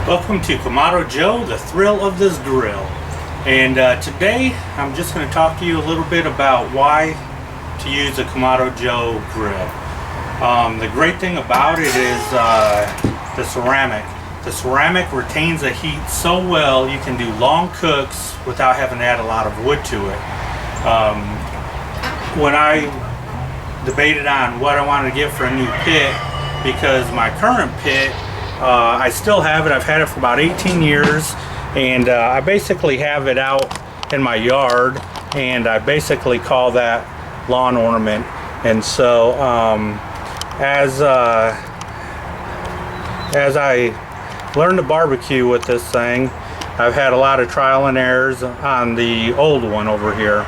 Welcome to Kamado Joe, the thrill of this grill. And today I'm just going to talk to you a little bit about why to use a Kamado Joe grill. The great thing about it is the ceramic. The ceramic retains the heat so well you can do long cooks without having to add a lot of wood to it. When I debated on what I wanted to get for a new pit, because my current pit, I still have it. I've had it for about 18 years, and I basically have it out in my yard, and I basically call that lawn ornament. And so as I learned to barbecue with this thing, I've had a lot of trial and errors on the old one over here.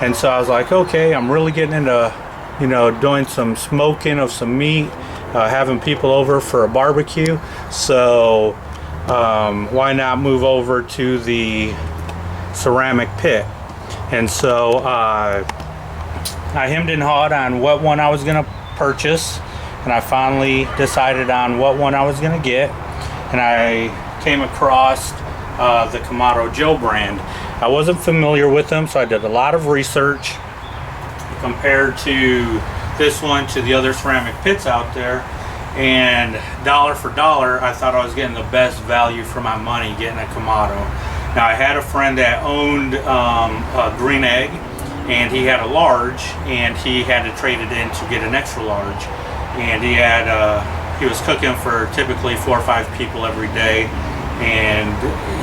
And so I was like, okay, I'm really getting into, doing some smoking of some meat, having people over for a barbecue. So why not move over to the ceramic pit? And so I hemmed and hawed on what one I was going to purchase, and I finally decided on what one I was going to get, and I came across the Kamado Joe brand. I wasn't familiar with them, so I did a lot of research compared to this one to the other ceramic pits out there, and dollar for dollar I thought I was getting the best value for my money getting a Kamado. Now, I had a friend that owned a green egg, and he had a large, and he had to trade it in to get an extra large, and he was cooking for typically 4 or 5 people every day, and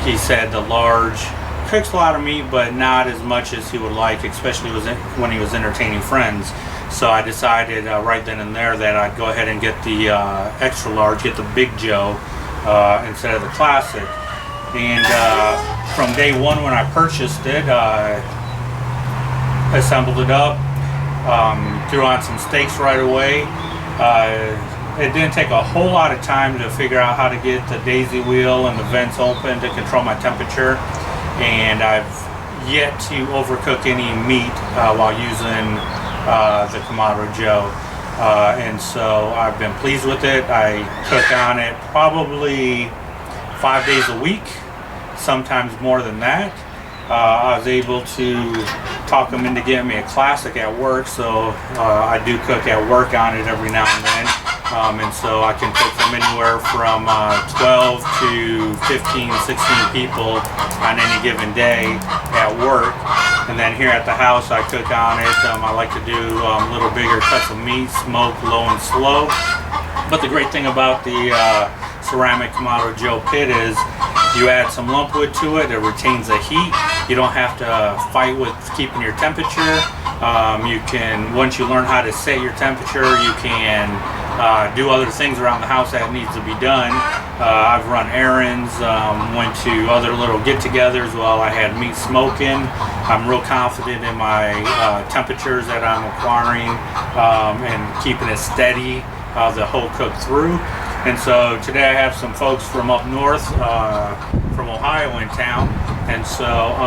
he said the large cooks a lot of meat, but not as much as he would like, especially when he was entertaining friends. So I decided right then and there that I'd go ahead and get the extra large, get the Big Joe instead of the classic. And from day one when I purchased it, assembled it up, threw on some steaks right away. It didn't take a whole lot of time to figure out how to get the daisy wheel and the vents open to control my temperature. And I've yet to overcook any meat while using the Kamado Joe, and so I've been pleased with it. I cook on it probably 5 days a week, sometimes more than that. I was able to talk them into getting me a classic at work, so I do cook at work on it every now and then. And so I can cook from anywhere from 12 to 15, 16 people on any given day at work. And then here at the house, I cook on it. I like to do little bigger cuts of meat, smoke low and slow. But the great thing about the ceramic Kamado Joe pit is you add some lump wood to it, it retains the heat. You don't have to fight with keeping your temperature. You can, once you learn how to set your temperature, you can do other things around the house that needs to be done. I've run errands, went to other little get-togethers while I had meat smoking. I'm real confident in my temperatures that I'm acquiring and keeping it steady the whole cook through. And so today I have some folks from up north, from Ohio in town, and so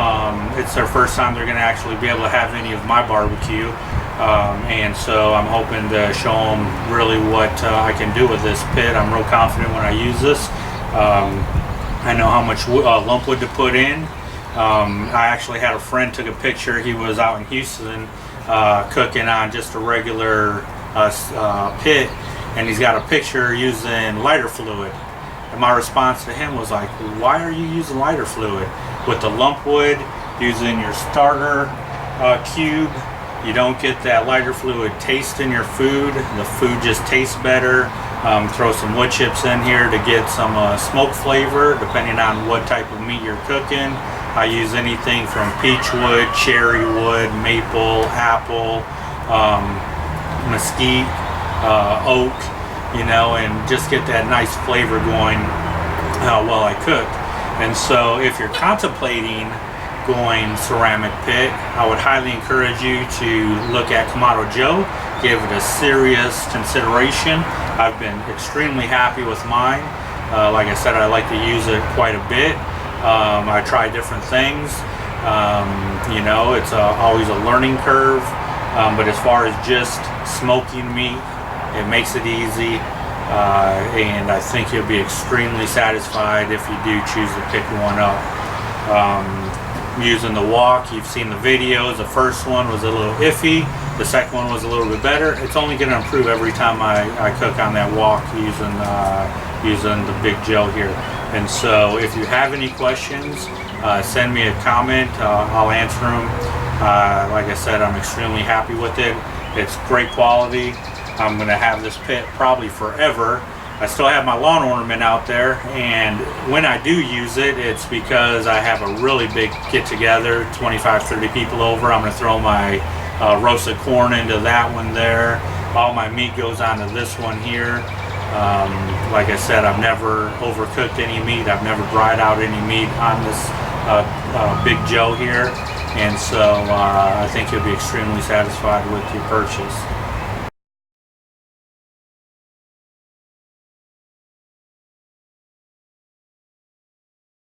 it's their first time they're going to actually be able to have any of my barbecue. And so I'm hoping to show them really what I can do with this pit. I'm real confident when I use this. I know how much lump wood to put in. I actually had a friend took a picture. He was out in Houston cooking on just a regular pit, and he's got a picture using lighter fluid. And my response to him was like, why are you using lighter fluid? With the lump wood, using your starter cube, you don't get that lighter fluid taste in your food. The food just tastes better. Throw some wood chips in here to get some smoke flavor, depending on what type of meat you're cooking. I use anything from peach wood, cherry wood, maple, apple, mesquite, oak, and just get that nice flavor going while I cook. And so if you're contemplating going ceramic pit, I would highly encourage you to look at Kamado Joe. Give it a serious consideration. I've been extremely happy with mine. Like I said, I like to use it quite a bit. I try different things. It's always a learning curve. But as far as just smoking meat, it makes it easy. and I think you'll be extremely satisfied if you do choose to pick one up. Using the wok, you've seen the videos. The first one was a little iffy, the second one was a little bit better. It's only going to improve every time I cook on that wok using the Big Joe here. And so if you have any questions, send me a comment. I'll answer them. Like I said, I'm extremely happy with it. It's great quality. I'm going to have this pit probably forever. I still have my lawn ornament out there, and when I do use it, it's because I have a really big get together, 25-30 people over. I'm going to throw my roasted corn into that one there. All my meat goes onto this one here. Like I said, I've never overcooked any meat. I've never dried out any meat on this Big Joe here, and so I think you'll be extremely satisfied with your purchase.